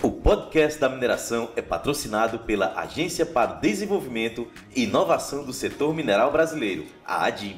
O podcast da mineração é patrocinado pela Agência para o Desenvolvimento e Inovação do Setor Mineral Brasileiro, a ADIM.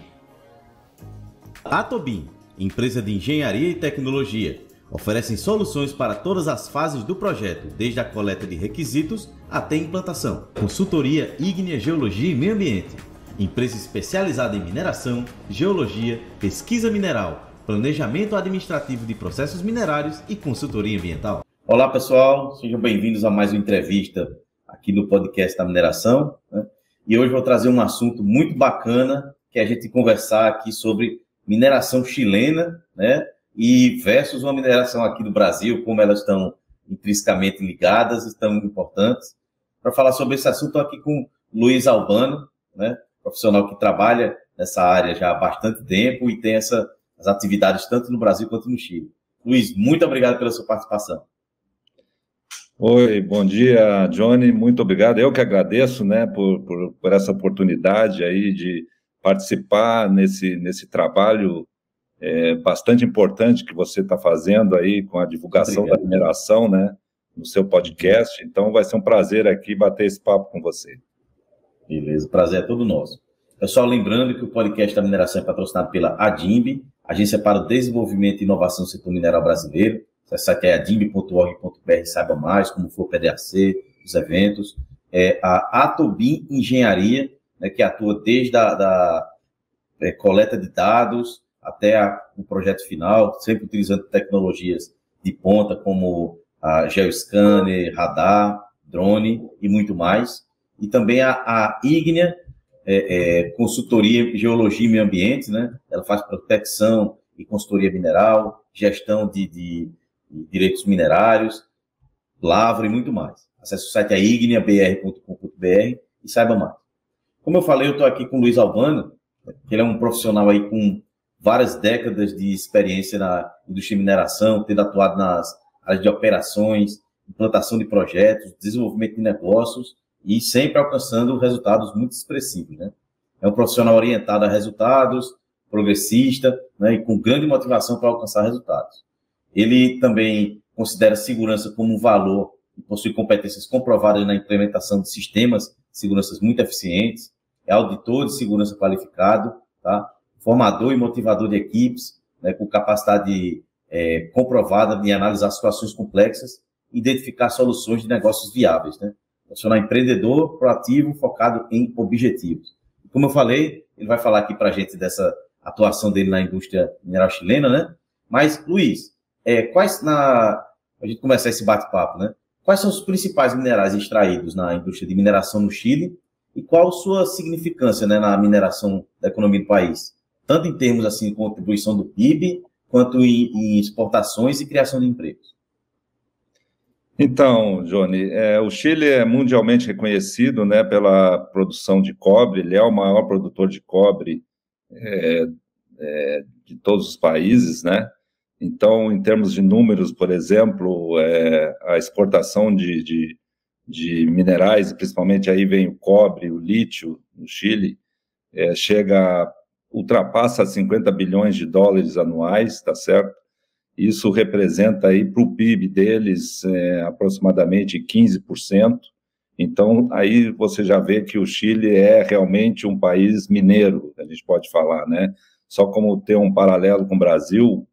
Atobin, empresa de engenharia e tecnologia, oferecem soluções para todas as fases do projeto, desde a coleta de requisitos até a implantação. Consultoria ígnea, geologia e meio ambiente. Empresa especializada em mineração, geologia, pesquisa mineral, planejamento administrativo de processos minerários e consultoria ambiental. Olá pessoal, sejam bem-vindos a mais uma entrevista aqui no podcast da mineração, né? E hoje vou trazer um assunto muito bacana, que é a gente conversar aqui sobre mineração chilena, né? E versus uma mineração aqui do Brasil, como elas estão intrinsecamente ligadas e tão importantes. Para falar sobre esse assunto, estou aqui com Luiz Albano, né? Profissional que trabalha nessa área já há bastante tempo e tem as atividades tanto no Brasil quanto no Chile. Luiz, muito obrigado pela sua participação. Oi, bom dia, Johnny, muito obrigado. Eu que agradeço, né, por essa oportunidade aí de participar nesse trabalho bastante importante que você está fazendo aí com a divulgação da mineração, né, no seu podcast. Então, vai ser um prazer aqui bater esse papo com você. Beleza, o prazer é todo nosso. Pessoal, lembrando que o podcast da mineração é patrocinado pela ADIMB, Agência para o Desenvolvimento e Inovação do Setor Mineral Brasileiro. Acesse aqui adimb.org.br, saiba mais como for o PDAC, os eventos. A Atobin Engenharia, né, que atua desde a coleta de dados até o projeto final, sempre utilizando tecnologias de ponta como a geoscanner, radar, drone e muito mais. E também a Ígnea, consultoria, geologia e meio ambiente, né? Ela faz prospecção e consultoria mineral, gestão de direitos minerários, lavra e muito mais. Acesse o site igneabr.com.br e saiba mais. Como eu falei, eu estou aqui com o Luiz Albano, que ele é um profissional aí com várias décadas de experiência na indústria de mineração, tendo atuado nas áreas de operações, implantação de projetos, desenvolvimento de negócios e sempre alcançando resultados muito expressivos, né? É um profissional orientado a resultados, progressista, né, e com grande motivação para alcançar resultados. Ele também considera segurança como um valor e possui competências comprovadas na implementação de sistemas de segurança muito eficientes, é auditor de segurança qualificado, tá? Formador e motivador de equipes, né, com capacidade comprovada de analisar situações complexas e identificar soluções de negócios viáveis, né? Profissional empreendedor, proativo, focado em objetivos. Como eu falei, ele vai falar aqui para a gente dessa atuação dele na indústria mineral chilena, né? Mas, Luiz, a gente começar esse bate-papo, né? Quais são os principais minerais extraídos na indústria de mineração no Chile e qual sua significância, né, na mineração da economia do país? Tanto em termos assim, de contribuição do PIB, quanto em exportações e criação de empregos. Então, Johnny, o Chile é mundialmente reconhecido, né, pela produção de cobre. Ele é o maior produtor de cobre de todos os países, né? Então, em termos de números, por exemplo, a exportação de minerais, principalmente aí vem o cobre, o lítio no Chile, ultrapassa 50 bilhões de dólares anuais, tá certo? Isso representa aí para o PIB deles aproximadamente 15%. Então, aí você já vê que o Chile é realmente um país mineiro, a gente pode falar, né? Só como ter um paralelo com o Brasil,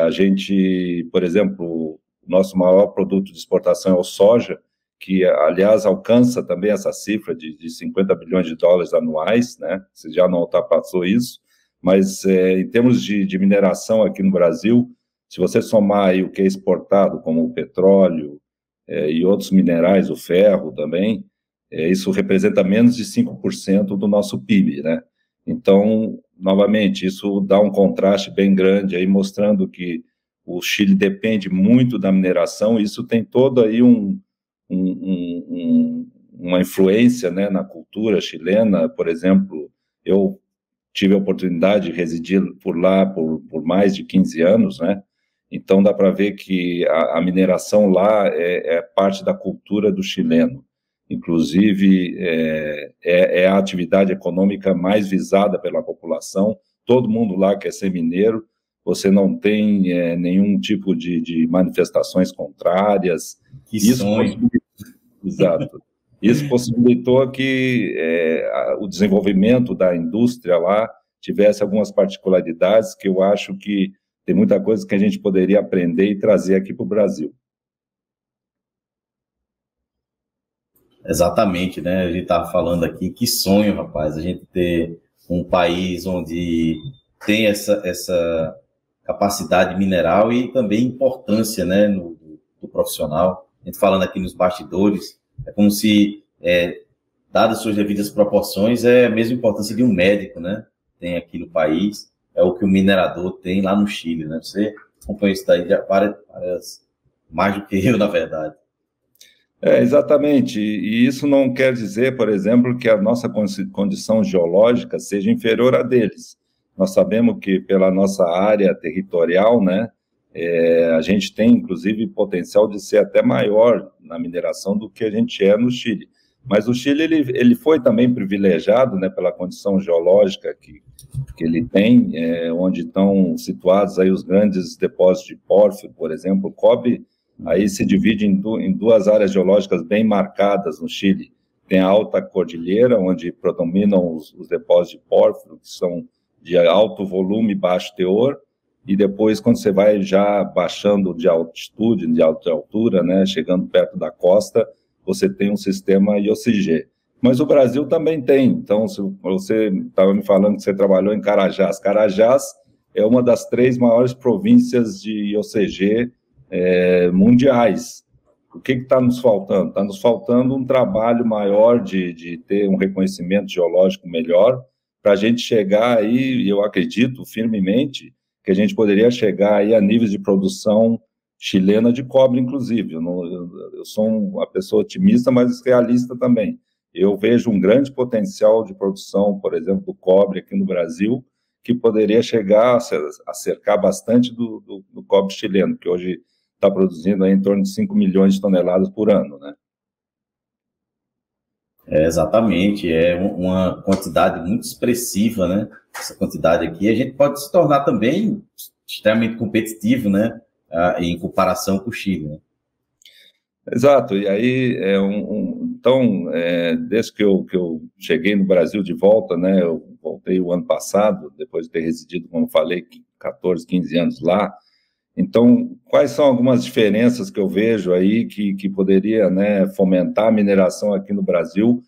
a gente, por exemplo, o nosso maior produto de exportação é o soja, que, aliás, alcança também essa cifra de 50 bilhões de dólares anuais, né? Você já não ultrapassou isso, mas em termos de mineração aqui no Brasil, se você somar aí o que é exportado, como o petróleo e outros minerais, o ferro também, isso representa menos de 5% do nosso PIB, né? Então, novamente, isso dá um contraste bem grande aí, mostrando que o Chile depende muito da mineração, e isso tem toda aí uma influência, né, na cultura chilena. Por exemplo, eu tive a oportunidade de residir por lá por mais de 15 anos, né? Então dá para ver que a mineração lá é parte da cultura do chileno. Inclusive, é a atividade econômica mais visada pela população. Todo mundo lá quer ser mineiro, você não tem nenhum tipo de manifestações contrárias. Que sonho. Exato. Isso possibilitou que o desenvolvimento da indústria lá tivesse algumas particularidades que eu acho que tem muita coisa que a gente poderia aprender e trazer aqui para o Brasil. Exatamente, né? A gente estava falando aqui, que sonho, rapaz, a gente ter um país onde tem essa capacidade mineral e também importância, né, do profissional. A gente falando aqui nos bastidores, é como se, dadas suas devidas proporções, é a mesma importância de um médico, né? Tem aqui no país, é o que o minerador tem lá no Chile, né? Você acompanha isso daí já mais do que eu, na verdade. Exatamente, e isso não quer dizer, por exemplo, que a nossa condição geológica seja inferior à deles. Nós sabemos que pela nossa área territorial, né, a gente tem, inclusive, potencial de ser até maior na mineração do que a gente é no Chile. Mas o Chile, ele foi também privilegiado, né, pela condição geológica que ele tem, onde estão situados aí os grandes depósitos de pórfiro, por exemplo, o cobre. Aí se divide em duas áreas geológicas bem marcadas no Chile. Tem a Alta Cordilheira, onde predominam os depósitos de pórfiro, que são de alto volume e baixo teor, e depois, quando você vai já baixando de altitude, de altura, né, chegando perto da costa, você tem um sistema IOCG. Mas o Brasil também tem. Então, se você estava me falando que você trabalhou em Carajás. Carajás é uma das 3 maiores províncias de IOCG mundiais. O que está nos faltando? Está nos faltando um trabalho maior de ter um reconhecimento geológico melhor para a gente chegar aí, e eu acredito firmemente que a gente poderia chegar aí a níveis de produção chilena de cobre, inclusive. Eu sou uma pessoa otimista, mas realista também. Eu vejo um grande potencial de produção, por exemplo, do cobre aqui no Brasil, que poderia chegar a cercar bastante do cobre chileno, que hoje está produzindo aí em torno de 5 milhões de toneladas por ano, né? Exatamente, é uma quantidade muito expressiva, né? Essa quantidade aqui, a gente pode se tornar também extremamente competitivo, né? Em comparação com o Chile, né? Exato, e aí, então, desde que eu cheguei no Brasil de volta, né, eu voltei o ano passado, depois de ter residido, como eu falei, 14, 15 anos lá. Então, quais são algumas diferenças que eu vejo aí que poderia, né, fomentar a mineração aqui no Brasil,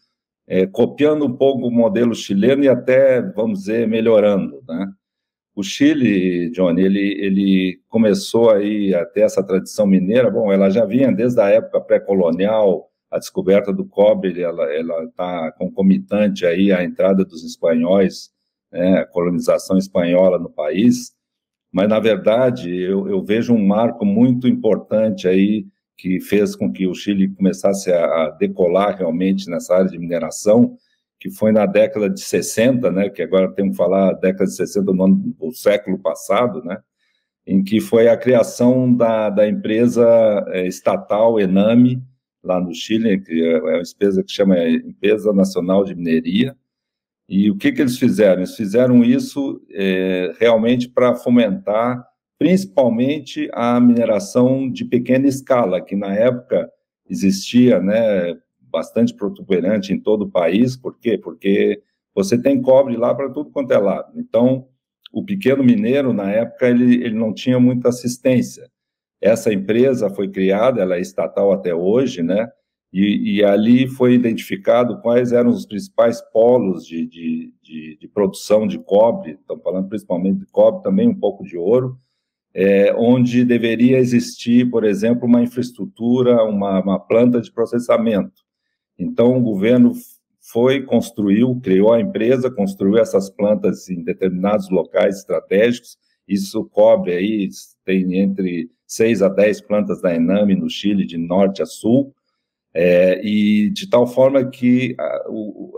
copiando um pouco o modelo chileno e até, vamos dizer, melhorando, né? O Chile, Johnny, ele começou aí a ter essa tradição mineira. Bom, ela já vinha desde a época pré-colonial, a descoberta do cobre, ela está concomitante aí à entrada dos espanhóis, né, a colonização espanhola no país. Mas, na verdade, eu vejo um marco muito importante aí que fez com que o Chile começasse a decolar realmente nessa área de mineração, que foi na década de 60, né, que agora temos que falar década de 60 do século passado, né, em que foi a criação da empresa estatal Enami, lá no Chile, que é uma empresa que chama Empresa Nacional de Mineria. E o que eles fizeram? Eles fizeram isso realmente para fomentar, principalmente, a mineração de pequena escala, que na época existia, né, bastante protuberante em todo o país. Por quê? Porque você tem cobre lá para tudo quanto é lado. Então, o pequeno mineiro, na época, ele não tinha muita assistência. Essa empresa foi criada, ela é estatal até hoje, né? E ali foi identificado quais eram os principais polos de produção de cobre, estamos falando principalmente de cobre, também um pouco de ouro, onde deveria existir, por exemplo, uma infraestrutura, uma planta de processamento. Então, o governo criou a empresa, construiu essas plantas em determinados locais estratégicos. Isso cobre aí, tem entre 6 a 10 plantas da Enami no Chile, de norte a sul, e de tal forma que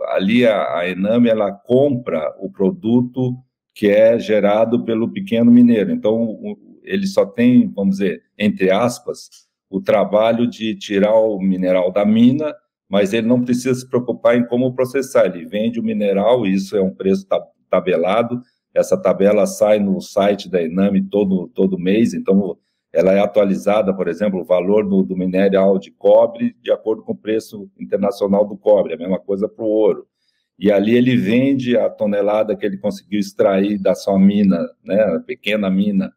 ali a Enami ela compra o produto que é gerado pelo pequeno mineiro. Então, ele só tem, vamos dizer, entre aspas, o trabalho de tirar o mineral da mina, mas ele não precisa se preocupar em como processar. Ele vende o mineral, e isso é um preço tabelado. Essa tabela sai no site da Enami todo mês, então ela é atualizada, por exemplo, o valor do mineral de cobre de acordo com o preço internacional do cobre, a mesma coisa para o ouro. E ali ele vende a tonelada que ele conseguiu extrair da sua mina, né, a pequena mina,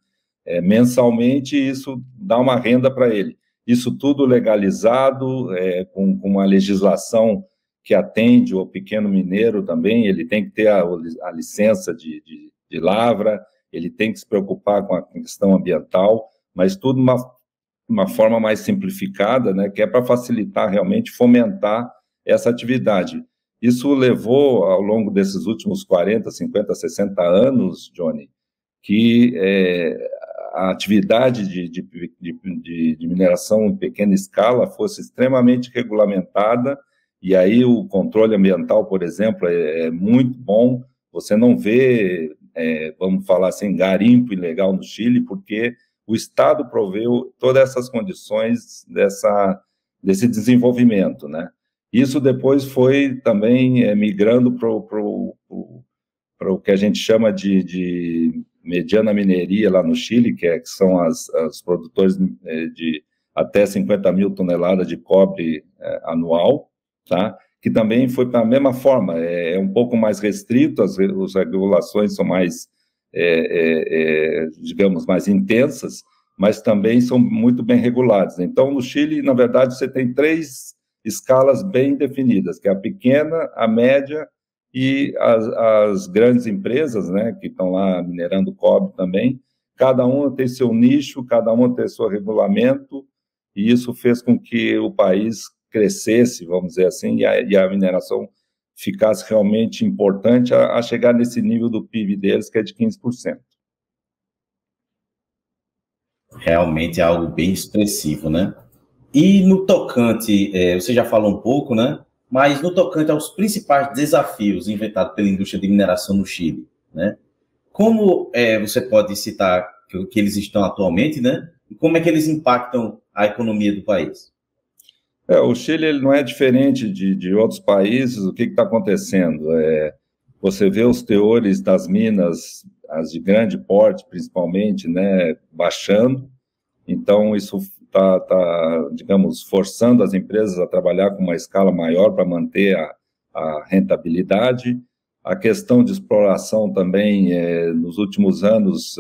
mensalmente, e isso dá uma renda para ele. Isso tudo legalizado, com uma legislação que atende o pequeno mineiro também, ele tem que ter a licença de lavra, ele tem que se preocupar com a questão ambiental, mas tudo uma forma mais simplificada, né, que é para facilitar realmente, fomentar essa atividade. Isso levou, ao longo desses últimos 40, 50, 60 anos, Johnny, que a atividade de mineração em pequena escala fosse extremamente regulamentada, e aí o controle ambiental, por exemplo, é muito bom. Você não vê, vamos falar assim, garimpo ilegal no Chile, porque o Estado proveu todas essas condições desse desenvolvimento, né? Isso depois foi também migrando para o que a gente chama de mediana mineria lá no Chile, que são os produtores de até 50 mil toneladas de cobre anual, tá? Que também foi para a mesma forma, é um pouco mais restrito, as regulações são mais, digamos, mais intensas, mas também são muito bem reguladas. Então, no Chile, na verdade, você tem 3 escalas bem definidas, que é a pequena, a média e as grandes empresas, né, que estão lá minerando cobre também. Cada uma tem seu nicho, cada uma tem seu regulamento, e isso fez com que o país crescesse, vamos dizer assim, e a mineração ficasse realmente importante a chegar nesse nível do PIB deles, que é de 15%. Realmente é algo bem expressivo, né? E no tocante, você já falou um pouco, né? Mas no tocante aos principais desafios inventados pela indústria de mineração no Chile, né? Como você pode citar que eles estão atualmente, né? E como é que eles impactam a economia do país? O Chile ele não é diferente de outros países. O que está acontecendo? Você vê os teores das minas, as de grande porte, principalmente, né, baixando. Então, isso está, digamos, forçando as empresas a trabalhar com uma escala maior para manter a rentabilidade. A questão de exploração também, nos últimos anos,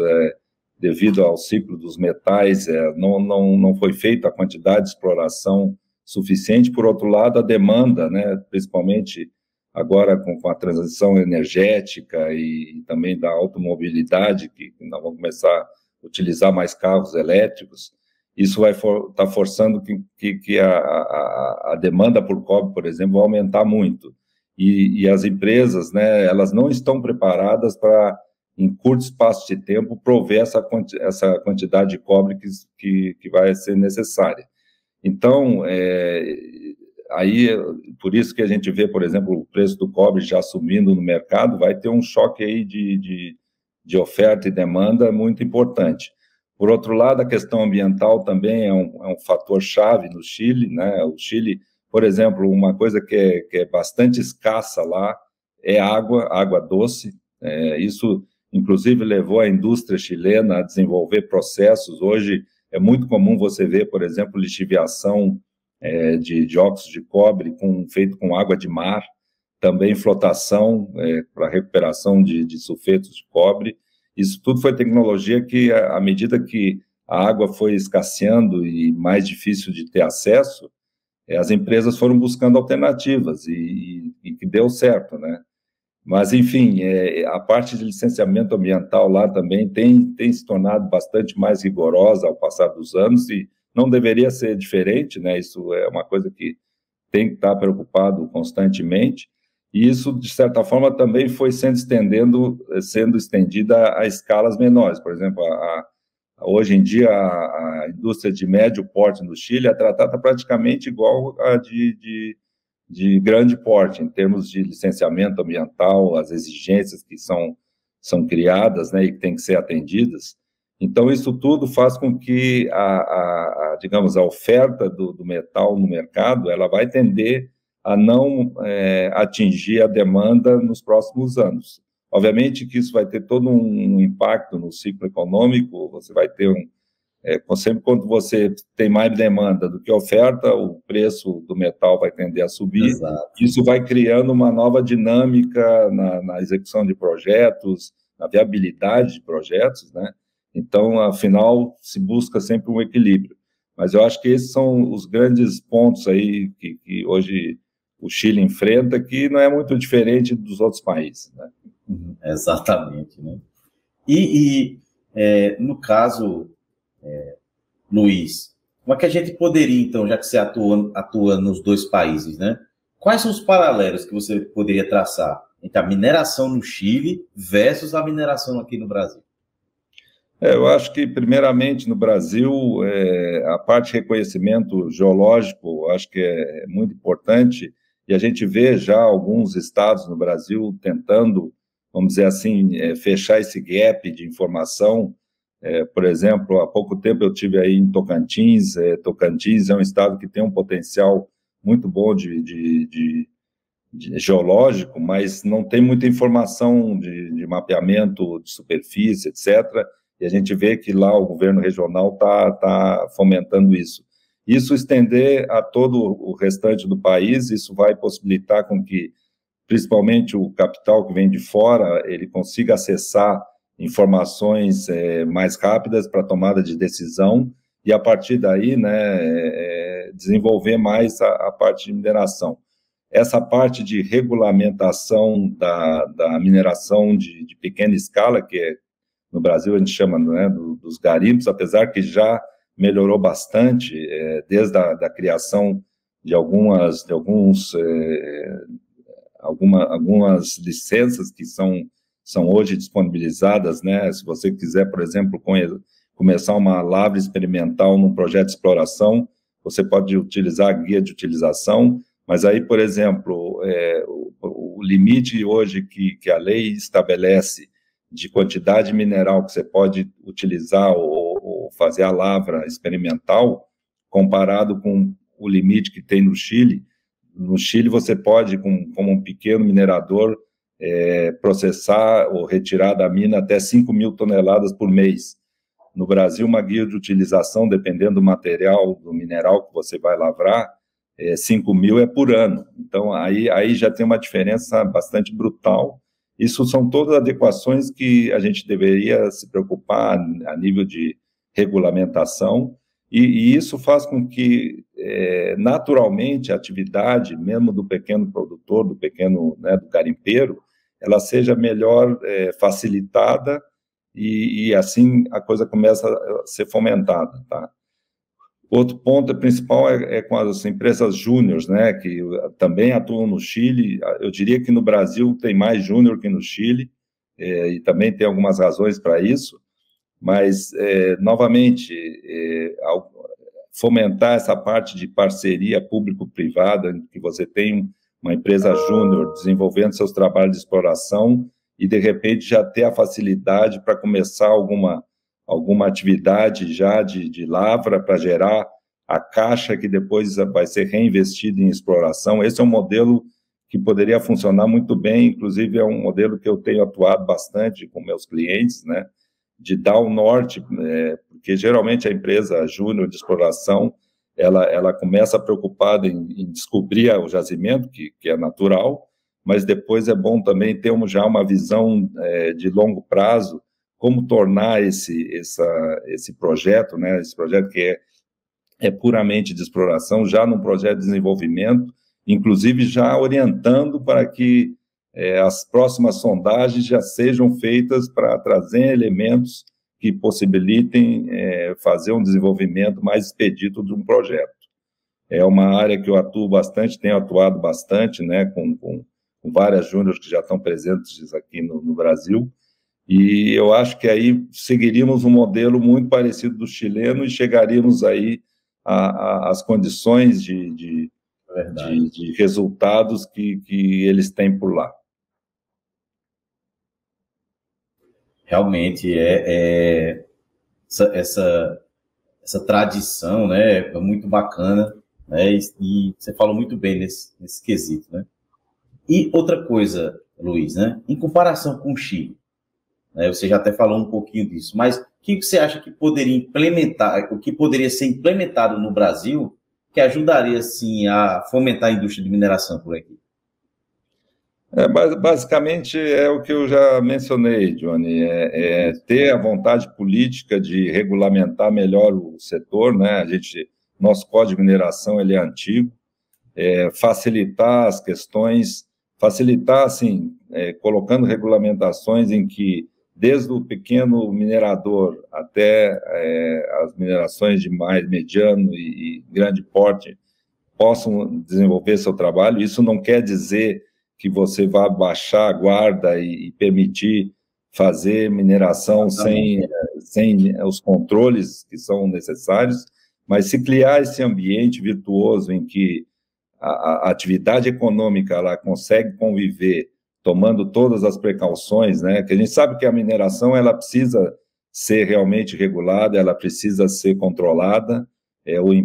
devido ao ciclo dos metais, não foi feita a quantidade de exploração suficiente. Por outro lado, a demanda, né, principalmente agora com a transição energética e também da automobilidade, que nós vamos começar a utilizar mais carros elétricos, isso vai estar forçando que a demanda por cobre, por exemplo, vai aumentar muito. E as empresas, né, elas não estão preparadas para, em curto espaço de tempo, prover essa quantidade de cobre que vai ser necessária. Então, aí, por isso que a gente vê, por exemplo, o preço do cobre já subindo no mercado, vai ter um choque aí de oferta e demanda muito importante. Por outro lado, a questão ambiental também é um fator chave no Chile, né? O Chile, por exemplo, uma coisa que é bastante escassa lá é água doce. Isso, inclusive, levou a indústria chilena a desenvolver processos. Hoje, é muito comum você ver, por exemplo, lixiviação de dióxido de cobre feito com água de mar, também flotação para recuperação de sulfetos de cobre. Isso tudo foi tecnologia que, à medida que a água foi escasseando e mais difícil de ter acesso, as empresas foram buscando alternativas e que deu certo, né? Mas, enfim, a parte de licenciamento ambiental lá também tem se tornado bastante mais rigorosa ao passar dos anos e não deveria ser diferente, né? Isso é uma coisa que tem que estar preocupado constantemente. E isso, de certa forma, também foi sendo estendida a escalas menores. Por exemplo, hoje em dia, a indústria de médio porte no Chile é tratada praticamente igual a de grande porte, em termos de licenciamento ambiental, as exigências que são criadas, né, e que têm que ser atendidas. Então, isso tudo faz com que, digamos, a oferta do metal no mercado, ela vai tender a não atingir a demanda nos próximos anos. Obviamente que isso vai ter todo um impacto no ciclo econômico, você vai ter Sempre quando você tem mais demanda do que oferta, o preço do metal vai tender a subir. Exato. Isso vai criando uma nova dinâmica na execução de projetos, na viabilidade de projetos, né? Então, afinal, se busca sempre um equilíbrio. Mas eu acho que esses são os grandes pontos aí que hoje o Chile enfrenta, que não é muito diferente dos outros países, né? Exatamente, né? No caso, Luiz, como é que a gente poderia, então, já que você atua nos dois países, né? Quais são os paralelos que você poderia traçar entre a mineração no Chile versus a mineração aqui no Brasil? Eu acho que, primeiramente, no Brasil, a parte de reconhecimento geológico, acho que é muito importante, e a gente vê já alguns estados no Brasil tentando, vamos dizer assim, fechar esse gap de informação. Por exemplo, há pouco tempo eu tive aí em Tocantins. Tocantins é um estado que tem um potencial muito bom de geológico, mas não tem muita informação de mapeamento de superfície, etc., e a gente vê que lá o governo regional está fomentando isso. Isso estender a todo o restante do país, isso vai possibilitar com que, principalmente o capital que vem de fora, ele consiga acessar informações mais rápidas para tomada de decisão e, a partir daí, né, desenvolver mais a parte de mineração. Essa parte de regulamentação da mineração de pequena escala, que no Brasil a gente chama, né, dos garimpos, apesar que já melhorou bastante desde a criação de algumas licenças que são hoje disponibilizadas, né? Se você quiser, por exemplo, começar uma lavra experimental num projeto de exploração, você pode utilizar a guia de utilização, mas aí, por exemplo, o limite hoje que a lei estabelece de quantidade mineral que você pode utilizar ou fazer a lavra experimental, comparado com o limite que tem no Chile. No Chile, você pode, como um pequeno minerador, processar ou retirar da mina até 5.000 toneladas por mês. No Brasil, uma guia de utilização, dependendo do material, do mineral que você vai lavrar, 5.000 por ano. Então, aí já tem uma diferença bastante brutal. Isso são todas adequações que a gente deveria se preocupar a nível de regulamentação, e isso faz com que, naturalmente, a atividade, mesmo do pequeno produtor, do pequeno, né, do garimpeiro, ela seja melhor facilitada e assim a coisa começa a ser fomentada, tá? Outro ponto principal é com as empresas júniores, né, que também atuam no Chile. Eu diria que no Brasil tem mais júnior que no Chile, e também tem algumas razões para isso, mas, novamente, fomentar essa parte de parceria público-privada, em que você tem uma empresa júnior desenvolvendo seus trabalhos de exploração e, de repente, já ter a facilidade para começar alguma atividade já de lavra para gerar a caixa que depois vai ser reinvestida em exploração. Esse é um modelo que poderia funcionar muito bem, inclusive é um modelo que eu tenho atuado bastante com meus clientes, né, de dar o norte, porque geralmente a empresa júnior de exploração, ela começa preocupada em descobrir o jazimento, que é natural, mas depois é bom também ter já uma visão de longo prazo, como tornar esse projeto, né, esse projeto que é puramente de exploração, já num projeto de desenvolvimento, inclusive já orientando para que as próximas sondagens já sejam feitas para trazer elementos que possibilitem fazer um desenvolvimento mais expedito de um projeto. É uma área que eu atuo bastante, tenho atuado bastante, né, com várias júniores que já estão presentes aqui no Brasil, e eu acho que aí seguiríamos um modelo muito parecido do chileno e chegaríamos aí às condições de resultados que eles têm por lá. Realmente, essa tradição, né, é muito bacana, né, e você falou muito bem nesse quesito, né. E outra coisa, Luiz, né, em comparação com o Chile, né? Você já até falou um pouquinho disso, mas o que você acha que poderia implementar, o que poderia ser implementado no Brasil que ajudaria, assim, a fomentar a indústria de mineração por aqui? Basicamente é o que eu já mencionei, Johnny, ter a vontade política de regulamentar melhor o setor, né? Nosso Código de Mineração ele é antigo, facilitar as questões, facilitar, assim, colocando regulamentações em que, desde o pequeno minerador até as minerações de mais mediano e grande porte possam desenvolver seu trabalho. Isso não quer dizer que você vá baixar a guarda e permitir fazer mineração sem os controles que são necessários, mas se criar esse ambiente virtuoso em que a atividade econômica ela consegue conviver tomando todas as precauções, né? Que a gente sabe que a mineração ela precisa ser realmente regulada, ela precisa ser controlada,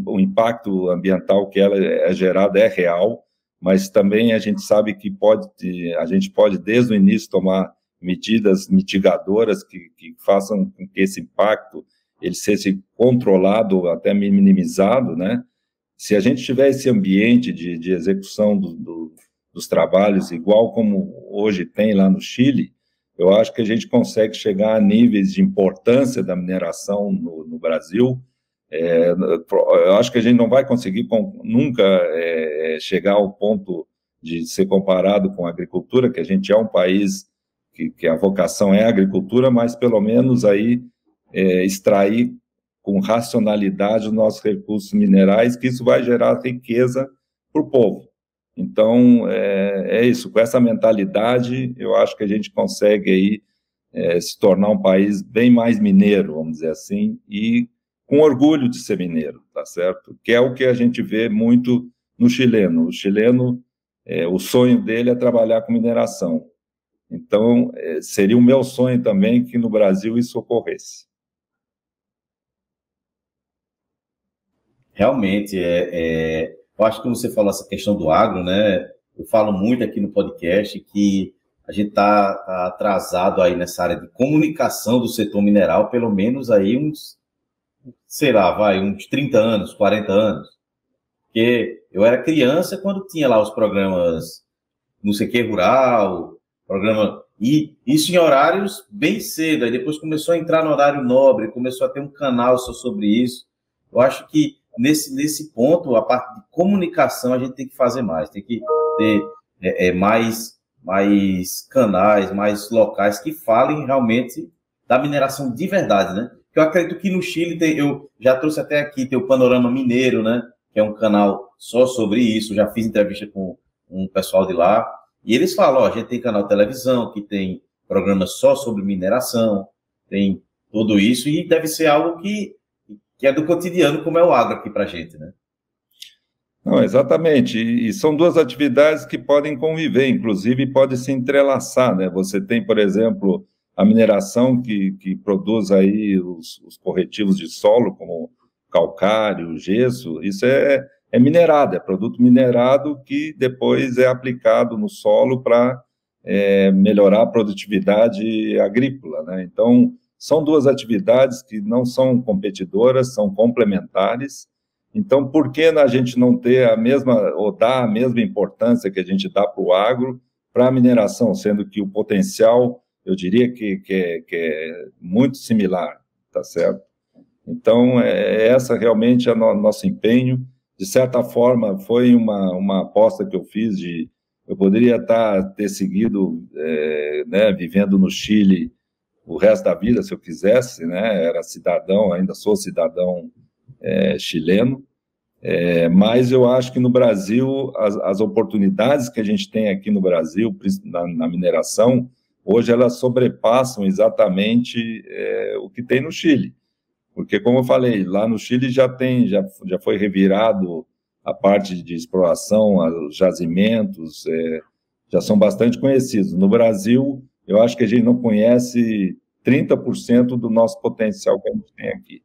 o impacto ambiental que ela é gerado é real, mas também a gente sabe que a gente pode desde o início tomar medidas mitigadoras que façam com que esse impacto ele seja controlado, até minimizado, né? Se a gente tiver esse ambiente de execução dos trabalhos, igual como hoje tem lá no Chile, eu acho que a gente consegue chegar a níveis de importância da mineração no Brasil. Eu acho que a gente não vai conseguir nunca chegar ao ponto de ser comparado com a agricultura, que a gente é um país que a vocação é a agricultura, mas pelo menos aí extrair com racionalidade os nossos recursos minerais, que isso vai gerar riqueza para o povo. Então, é isso, com essa mentalidade, eu acho que a gente consegue aí se tornar um país bem mais mineiro, vamos dizer assim, e com orgulho de ser mineiro, tá certo? Que é o que a gente vê muito no chileno. O chileno, o sonho dele é trabalhar com mineração. Então, seria o meu sonho também que no Brasil isso ocorresse. Realmente, eu acho que você falou essa questão do agro, né? Eu falo muito aqui no podcast que a gente está atrasado aí nessa área de comunicação do setor mineral, pelo menos aí uns 30 anos, 40 anos. Porque eu era criança quando tinha lá os programas não sei o que rural, e isso em horários bem cedo, aí depois começou a entrar no horário nobre, começou a ter um canal só sobre isso. Eu acho que nesse ponto, a parte de comunicação, a gente tem que fazer mais, tem que ter mais canais, mais locais que falem realmente da mineração de verdade, né? Porque eu acredito que no Chile, eu já trouxe até aqui, tem o Panorama Mineiro, né? Que é um canal só sobre isso, já fiz entrevista com um pessoal de lá, e eles falam, a gente tem canal de televisão, que tem programa só sobre mineração, tem tudo isso, e deve ser algo que é do cotidiano, como é o agro aqui para a gente, né? Não, exatamente, e são duas atividades que podem conviver, inclusive podem se entrelaçar, né? Você tem, por exemplo, a mineração que produz aí os corretivos de solo, como calcário, gesso, isso é minerado, é produto minerado que depois é aplicado no solo para melhorar a produtividade agrícola, né? Então, são duas atividades que não são competidoras, são complementares. Então, por que a gente não ter ou dar a mesma importância que a gente dá para o agro, para a mineração, sendo que o potencial, eu diria que é muito similar, tá certo? Então, essa realmente é o nosso empenho. De certa forma, foi uma aposta que eu fiz eu poderia ter seguido, né, vivendo no Chile o resto da vida, se eu quisesse, né? Era cidadão, ainda sou cidadão chileno, mas eu acho que no Brasil, as oportunidades que a gente tem aqui no Brasil, na mineração, hoje elas sobrepassam exatamente o que tem no Chile. Porque, como eu falei, lá no Chile já foi revirado a parte de exploração, os jazimentos, já são bastante conhecidos. No Brasil, eu acho que a gente não conhece 30% do nosso potencial que a gente tem aqui.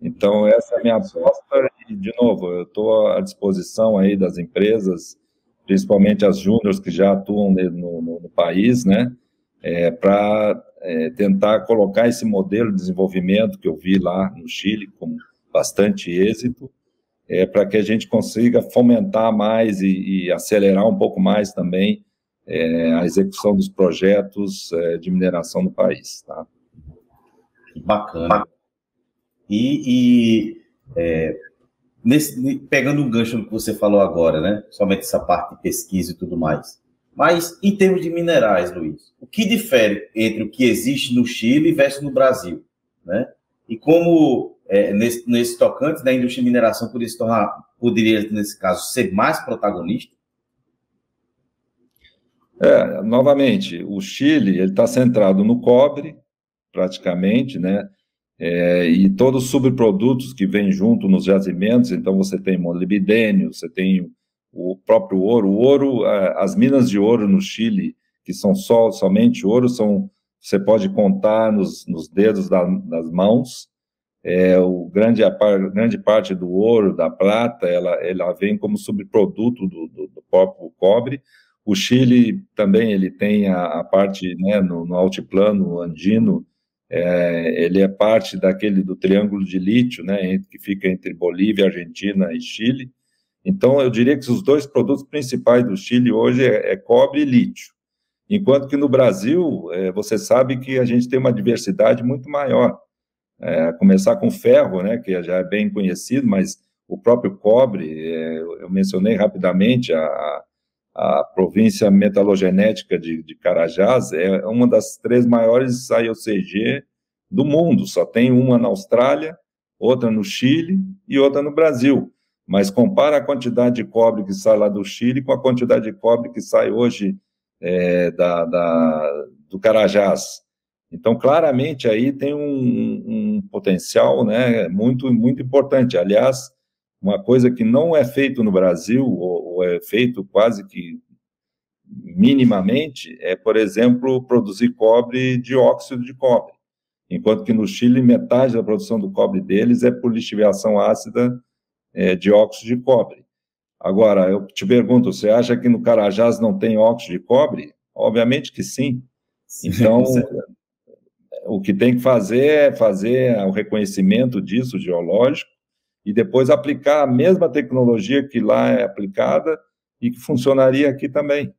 Então, essa é a minha aposta e, de novo, eu estou à disposição aí das empresas, principalmente as júniores que já atuam no país, né, para tentar colocar esse modelo de desenvolvimento que eu vi lá no Chile com bastante êxito, para que a gente consiga fomentar mais e acelerar um pouco mais também a execução dos projetos de mineração no país. Tá? Bacana. Pegando um gancho no que você falou agora, né? Somente essa parte de pesquisa e tudo mais. Mas, em termos de minerais, Luiz, o que difere entre o que existe no Chile versus no Brasil? Né? E como, nesse tocante, da indústria de mineração poderia, nesse caso, ser mais protagonista? Novamente, o Chile está centrado no cobre, praticamente, né? E todos os subprodutos que vêm junto nos jazimentos, então você tem molibdênio, você tem o próprio ouro. O ouro, as minas de ouro no Chile, que são somente ouro, você pode contar nos dedos das mãos. A grande parte do ouro, da prata, ela vem como subproduto do próprio cobre. O Chile também ele tem a parte, né, no altiplano andino, ele é parte do triângulo de lítio, né, que fica entre Bolívia, Argentina e Chile. Então, eu diria que os dois produtos principais do Chile hoje é cobre e lítio. Enquanto que no Brasil, você sabe que a gente tem uma diversidade muito maior. Começar com ferro, né, que já é bem conhecido, mas o próprio cobre, eu mencionei rapidamente a província metalogenética de Carajás, é uma das 3 maiores IOCG do mundo. Só tem uma na Austrália, outra no Chile e outra no Brasil. Mas compara a quantidade de cobre que sai lá do Chile com a quantidade de cobre que sai hoje do Carajás. Então, claramente, aí tem um potencial, né, muito, muito importante. Aliás, uma coisa que não é feito no Brasil, ou é feito quase que minimamente, por exemplo, produzir cobre, dióxido de cobre. Enquanto que no Chile, metade da produção do cobre deles é por lixiviação ácida, dióxido de cobre. Agora, eu te pergunto, você acha que no Carajás não tem óxido de cobre? Obviamente que sim. Então, o que tem que fazer é fazer o reconhecimento disso, geológico, e depois aplicar a mesma tecnologia que lá é aplicada e que funcionaria aqui também.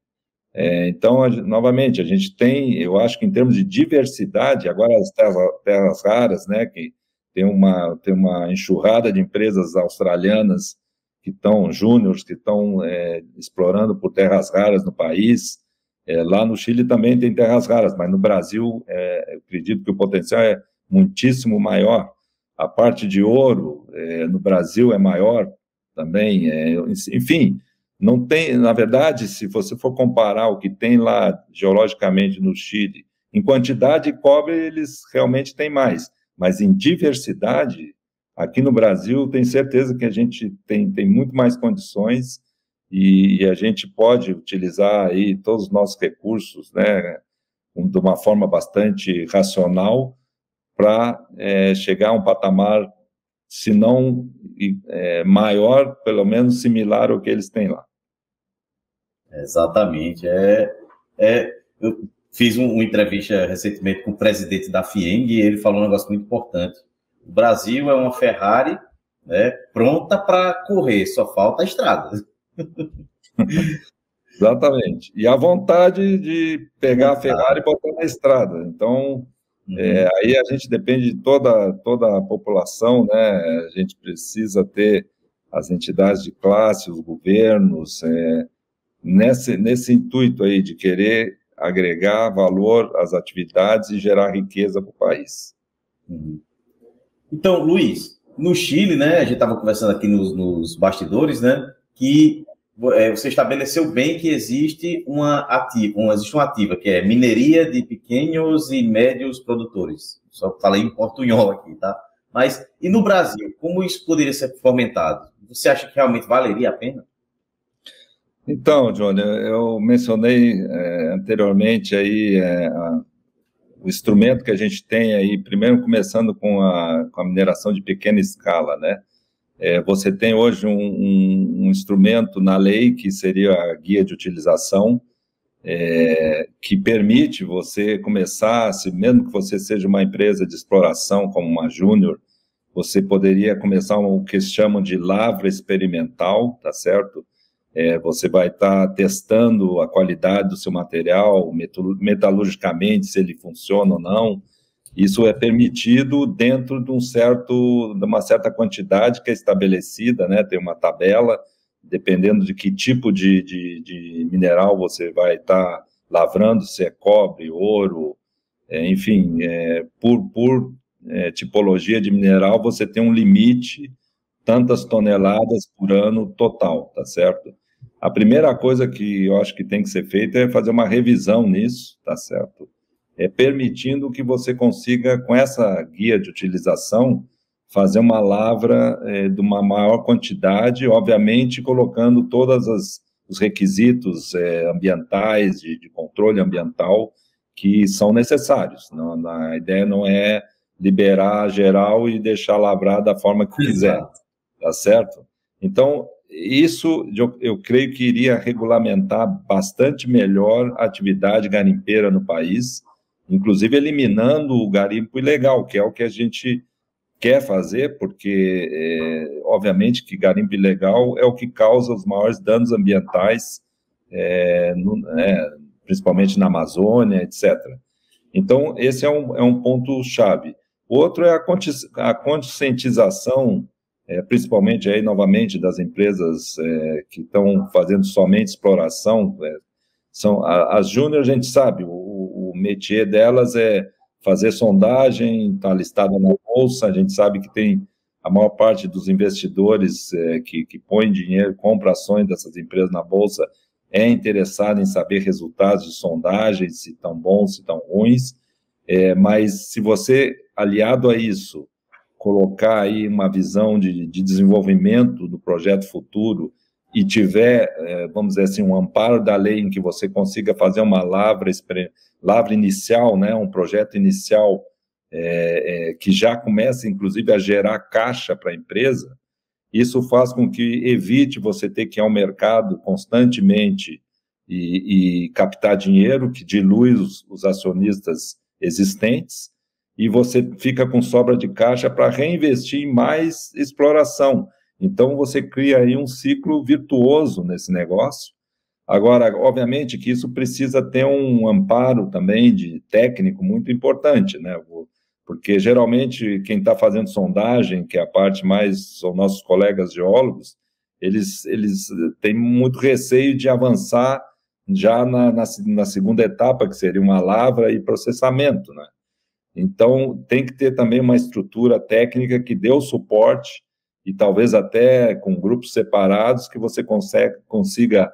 Então, novamente, a gente tem, eu acho que em termos de diversidade, agora as terras raras, né, que tem uma enxurrada de empresas australianas júniores, que estão explorando por terras raras no país. Lá no Chile também tem terras raras, mas no Brasil, eu acredito que o potencial é muitíssimo maior. A parte de ouro no Brasil é maior também. Enfim, não tem, na verdade, se você for comparar o que tem lá geologicamente no Chile, em quantidade de cobre eles realmente têm mais, mas em diversidade, aqui no Brasil, tenho certeza que a gente tem muito mais condições e a gente pode utilizar aí todos os nossos recursos, né, de uma forma bastante racional para chegar a um patamar, se não maior, pelo menos similar ao que eles têm lá. Exatamente. Eu fiz uma entrevista recentemente com o presidente da FIENG e ele falou um negócio muito importante. O Brasil é uma Ferrari, né, pronta para correr, só falta a estrada. Exatamente. E a vontade de pegar a Ferrari e botar na estrada. Então, aí a gente depende de toda a população, né? A gente precisa ter as entidades de classe, os governos, nesse intuito aí de querer agregar valor às atividades e gerar riqueza para o país. Então, Luiz, no Chile, né, a gente estava conversando aqui nos bastidores, né, que você estabeleceu bem que existe uma ativa, que é mineria de pequenos e médios produtores. Só falei em portunhol aqui, tá? Mas, e no Brasil, como isso poderia ser fomentado? Você acha que realmente valeria a pena? Então, Johnny, eu mencionei anteriormente aí o instrumento que a gente tem aí, primeiro começando com a mineração de pequena escala, né? Você tem hoje um instrumento na lei que seria a guia de utilização, que permite você começar, mesmo que você seja uma empresa de exploração como uma júnior, você poderia começar o que eles chamam de lavra experimental, tá certo? Você vai estar testando a qualidade do seu material, metalurgicamente, se ele funciona ou não. Isso é permitido dentro de uma certa quantidade que é estabelecida, né? Tem uma tabela, dependendo de que tipo de mineral você vai estar lavrando, se é cobre, ouro, enfim, por tipologia de mineral, você tem um limite, tantas toneladas por ano total, tá certo? A primeira coisa que eu acho que tem que ser feita é fazer uma revisão nisso, tá certo? Permitindo que você consiga, com essa guia de utilização, fazer uma lavra de uma maior quantidade, obviamente colocando todos os requisitos ambientais, de controle ambiental, que são necessários. Não, a ideia não é liberar geral e deixar lavrar da forma que quiser, tá certo? Então, isso eu creio que iria regulamentar bastante melhor a atividade garimpeira no país, inclusive eliminando o garimpo ilegal, que é o que a gente quer fazer, porque, obviamente, que garimpo ilegal é o que causa os maiores danos ambientais, principalmente na Amazônia, etc. Então, esse é um ponto-chave. O outro é a conscientização, principalmente, aí, novamente, das empresas que estão fazendo somente exploração. As júnior, a gente sabe, o métier delas é fazer sondagem, está listada na bolsa, a gente sabe que tem a maior parte dos investidores que põem dinheiro, compra ações dessas empresas na bolsa, é interessado em saber resultados de sondagem, se estão bons, se estão ruins, mas se você, aliado a isso, colocar aí uma visão de desenvolvimento do projeto futuro e tiver, vamos dizer assim, um amparo da lei em que você consiga fazer uma lavra inicial, né, um projeto inicial que já comece, inclusive, a gerar caixa para a empresa, isso faz com que evite você ter que ir ao mercado constantemente e captar dinheiro, que dilui os acionistas existentes, e você fica com sobra de caixa para reinvestir em mais exploração. Então, você cria aí um ciclo virtuoso nesse negócio. Agora, obviamente que isso precisa ter um amparo também de técnico muito importante, né? Porque, geralmente, quem está fazendo sondagem, que é a parte mais, são nossos colegas geólogos, eles têm muito receio de avançar já na segunda etapa, que seria uma lavra e processamento, né? Então, tem que ter também uma estrutura técnica que dê o suporte, e talvez até com grupos separados, que você consiga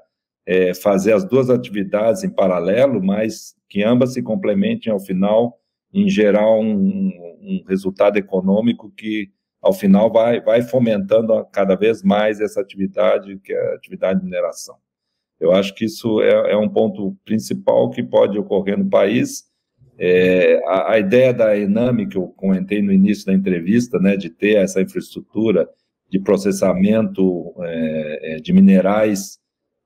fazer as duas atividades em paralelo, mas que ambas se complementem ao final, em gerar um resultado econômico que, ao final, vai fomentando cada vez mais essa atividade, que é a atividade de mineração. Eu acho que isso é um ponto principal que pode ocorrer no país. A ideia da Ename, que eu comentei no início da entrevista, né, de ter essa infraestrutura de processamento de minerais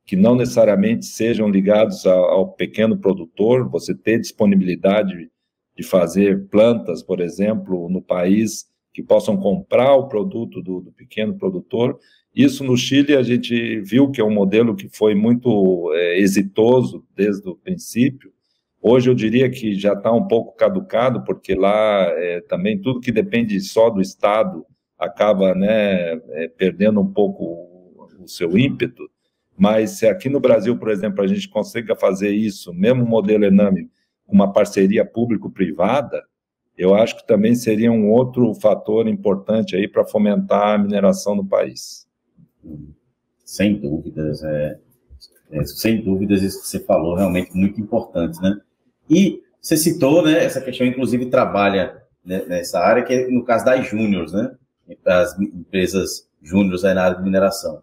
que não necessariamente sejam ligados ao pequeno produtor, você ter disponibilidade de fazer plantas, por exemplo, no país, que possam comprar o produto do pequeno produtor. Isso no Chile a gente viu que é um modelo que foi muito exitoso desde o princípio. Hoje eu diria que já está um pouco caducado, porque lá também tudo que depende só do Estado acaba, né, perdendo um pouco o seu ímpeto. Mas se aqui no Brasil, por exemplo, a gente consiga fazer isso, mesmo o modelo Ename, com uma parceria público-privada, eu acho que também seria um outro fator importante aí para fomentar a mineração no país. Sem dúvidas, sem dúvidas, isso que você falou realmente muito importante, né? E você citou, né, essa questão, inclusive, trabalha, né, nessa área, que é no caso das júniors, né? As empresas júniors aí na área de mineração.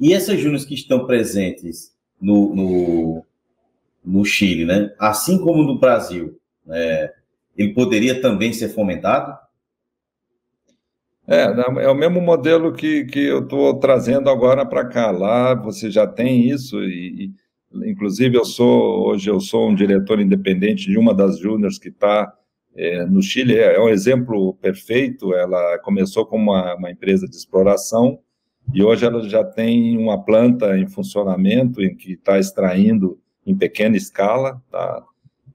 E essas júniors que estão presentes no Chile, né? Assim como no Brasil, ele poderia também ser fomentado? É o mesmo modelo que eu estou trazendo agora para cá. Lá você já tem isso, e inclusive hoje eu sou um diretor independente de uma das júniors que está no Chile. É um exemplo perfeito. Ela começou como uma empresa de exploração e hoje ela já tem uma planta em funcionamento em que está extraindo em pequena escala, tá?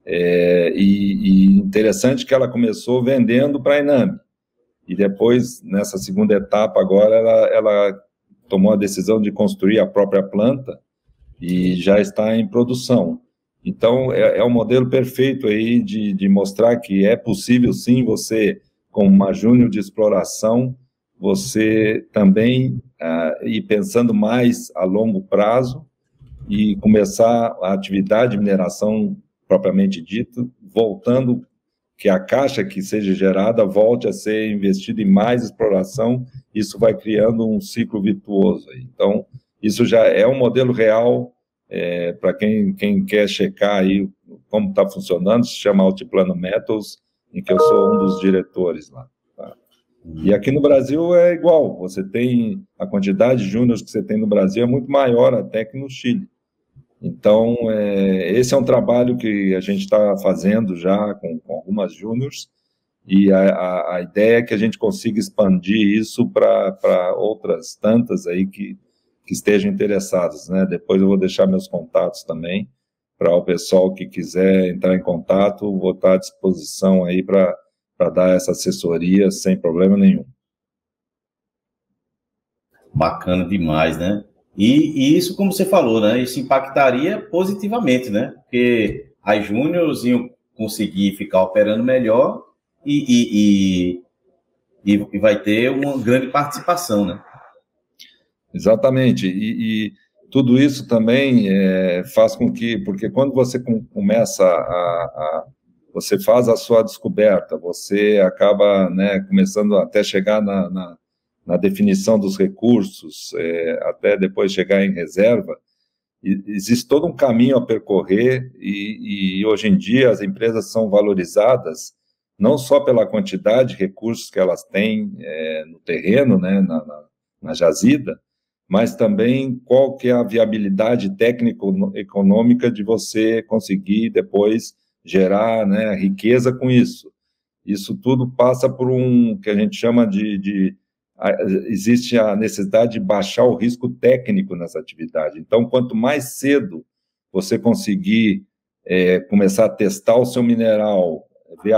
E interessante que ela começou vendendo para a Ename e depois, nessa segunda etapa agora, ela tomou a decisão de construir a própria planta e já está em produção. Então, é um modelo perfeito aí de mostrar que é possível, sim, você, como uma júnior de exploração, você também ir pensando mais a longo prazo e começar a atividade de mineração propriamente dita, voltando que a caixa que seja gerada volte a ser investida em mais exploração. Isso vai criando um ciclo virtuoso. Então, isso já é um modelo real para quem quer checar aí como está funcionando. Se chama Altiplano Metals, em que eu sou um dos diretores lá. Tá? E aqui no Brasil é igual. Você tem a quantidade de júniors que você tem no Brasil é muito maior até que no Chile. Então, esse é um trabalho que a gente está fazendo já com algumas júniors, e a ideia é que a gente consiga expandir isso para outras tantas aí que estejam interessadas, né? Depois eu vou deixar meus contatos também, para o pessoal que quiser entrar em contato, vou estar à disposição aí para dar essa assessoria sem problema nenhum. Bacana demais, né? E isso, como você falou, né? Isso impactaria positivamente, né? Porque as júniors iam conseguir ficar operando melhor e vai ter uma grande participação, né? Exatamente. E tudo isso também faz com que, porque quando você começa você faz a sua descoberta, você acaba, né, começando até chegar na definição dos recursos, até depois chegar em reserva, existe todo um caminho a percorrer e hoje em dia as empresas são valorizadas não só pela quantidade de recursos que elas têm no terreno, né, na jazida, mas também qual que é a viabilidade técnico-econômica de você conseguir depois gerar, né, riqueza com isso. Isso tudo passa por que a gente chama existe a necessidade de baixar o risco técnico nessa atividade. Então, quanto mais cedo você conseguir começar a testar o seu mineral, ver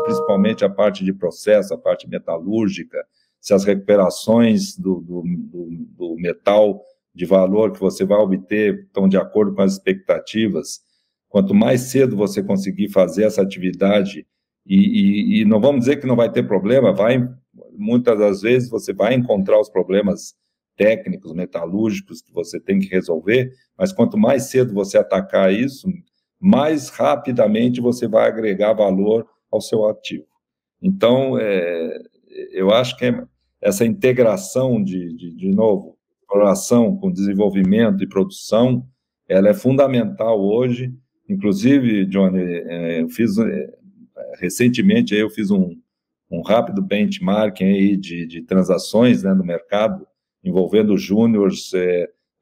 principalmente a parte de processo, a parte metalúrgica, se as recuperações do metal de valor que você vai obter estão de acordo com as expectativas, quanto mais cedo você conseguir fazer essa atividade, e não vamos dizer que não vai ter problema, muitas das vezes você vai encontrar os problemas técnicos, metalúrgicos que você tem que resolver, mas quanto mais cedo você atacar isso, mais rapidamente você vai agregar valor ao seu ativo. Então, eu acho que essa integração de novo, exploração com desenvolvimento e produção, ela é fundamental hoje. Inclusive, Johnny, recentemente eu fiz um rápido benchmarking aí de transações, né, no mercado, envolvendo júniors,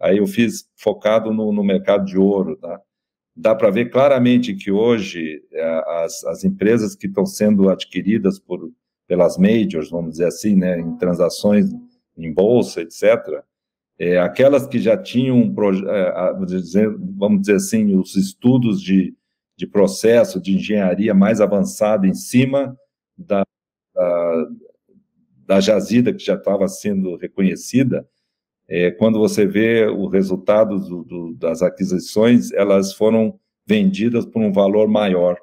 aí eu fiz focado no mercado de ouro, tá? Dá para ver claramente que hoje as empresas que estão sendo adquiridas pelas majors, vamos dizer assim, né, em transações em bolsa, etc., aquelas que já tinham, vamos dizer assim, os estudos de processo, de engenharia mais avançado em cima da jazida que já estava sendo reconhecida, quando você vê o resultado das aquisições, elas foram vendidas por um valor maior,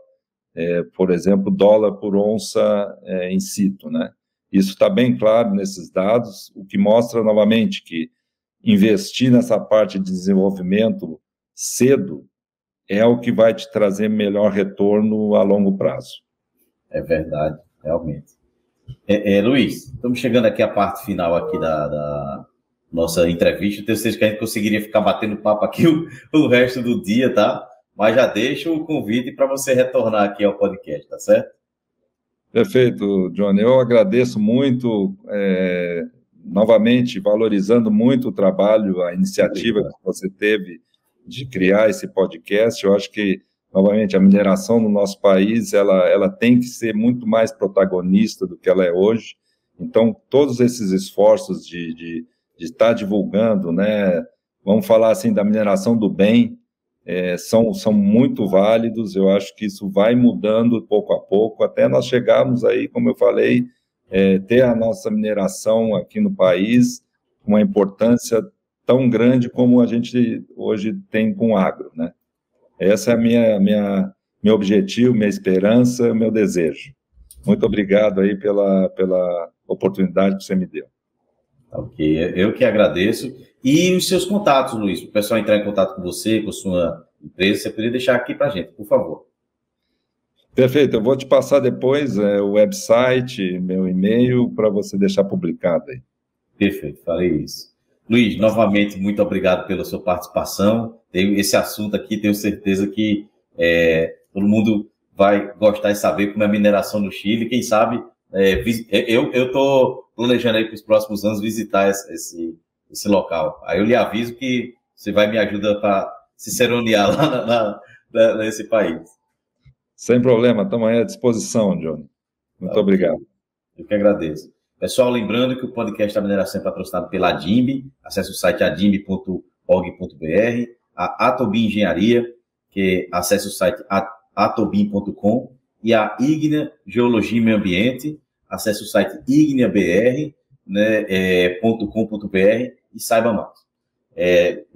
por exemplo, dólar por onça in situ, né? Isso está bem claro nesses dados, o que mostra novamente que investir nessa parte de desenvolvimento cedo é o que vai te trazer melhor retorno a longo prazo. É verdade, realmente. Luiz, estamos chegando aqui à parte final aqui da nossa entrevista. Tenho certeza que a gente conseguiria ficar batendo papo aqui o resto do dia, tá? Mas já deixo o convite para você retornar aqui ao podcast, tá certo? Perfeito, Johnny. Eu agradeço muito, novamente, valorizando muito o trabalho, a iniciativa que você teve de criar esse podcast. Eu acho que, novamente, a mineração no nosso país, ela tem que ser muito mais protagonista do que ela é hoje. Então, todos esses esforços de estar divulgando, né, vamos falar assim, da mineração do bem, são muito válidos. Eu acho que isso vai mudando pouco a pouco, até nós chegarmos aí, como eu falei, ter a nossa mineração aqui no país com uma importância tão grande como a gente hoje tem com o agro, né? Essa é meu objetivo, minha esperança, meu desejo. Muito obrigado aí pela oportunidade que você me deu. Ok, eu que agradeço. E os seus contatos, Luiz, para o pessoal entrar em contato com você, com a sua empresa, você poderia deixar aqui para a gente, por favor. Perfeito, eu vou te passar depois o website, meu e-mail, para você deixar publicado aí. Perfeito, farei isso. Luiz, novamente, muito obrigado pela sua participação. Esse assunto aqui, tenho certeza que todo mundo vai gostar de saber como é a mineração no Chile. Quem sabe, eu estou planejando aí para os próximos anos visitar esse local. Aí eu lhe aviso que você vai me ajudar para ciceronear lá nesse país. Sem problema, estamos aí à disposição, Johnny. Muito obrigado. Eu que agradeço. Pessoal, lembrando que o podcast da mineração é patrocinado pela ADIMB. Acesse o site adimb.org.br, a Atobin Engenharia, que acesse o site atobin.com, e a Ígnea Geologia e Meio Ambiente, acesse o site igneabr, né, .com.br e saiba mais.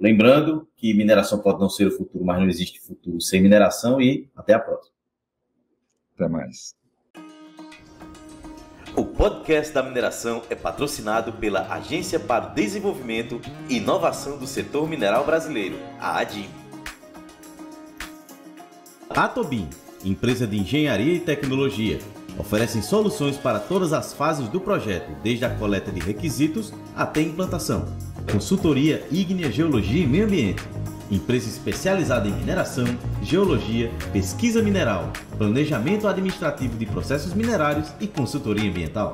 Lembrando que mineração pode não ser o futuro, mas não existe futuro sem mineração, e até a próxima. Até mais. O podcast da mineração é patrocinado pela Agência para o Desenvolvimento e Inovação do Setor Mineral Brasileiro, a ADIMB. Atobin, empresa de engenharia e tecnologia, oferecem soluções para todas as fases do projeto, desde a coleta de requisitos até a implantação. Consultoria Ígnea Geologia e Meio Ambiente, empresa especializada em mineração, geologia, pesquisa mineral, planejamento administrativo de processos minerários e consultoria ambiental.